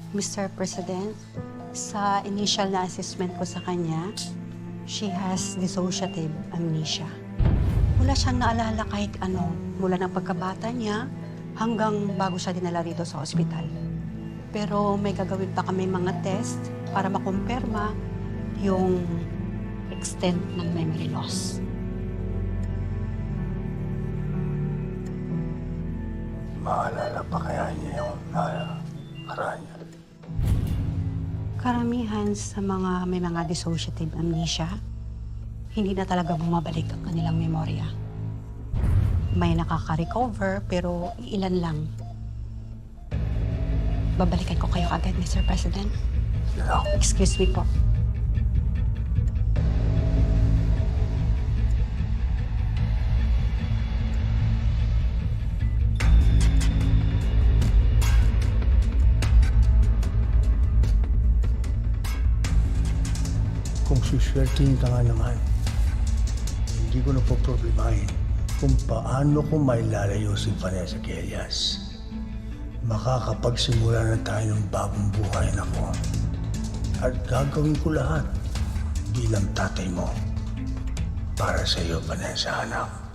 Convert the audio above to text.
Mr. President, sa initial na assessment ko sa kanya, she has dissociative amnesia. Wala siyang naalala kahit ano, mula ng pagkabata niya hanggang bago siya dinala rito sa ospital. Pero may gagawin pa kami mga test para makumpirma yung extent ng memory loss. Maalala pa kaya niya yung nakaraan niya? Karamihan sa mga may mga dissociative amnesia, hindi na talaga bumabalik ang kanilang memorya. May nakaka-recover pero ilan lang. Babalikan ko kayo agad, Mr. President. Hello? Excuse me po. Kung suswertihin ka nga naman, hindi ko na po problemahin kung paano ko mailalayo si Vanessa Kelias. Makakapagsimula na tayo ng bagong buhay na ko. At gagawin ko lahat bilang tatay mo para sa iyo, Vanessa, anak.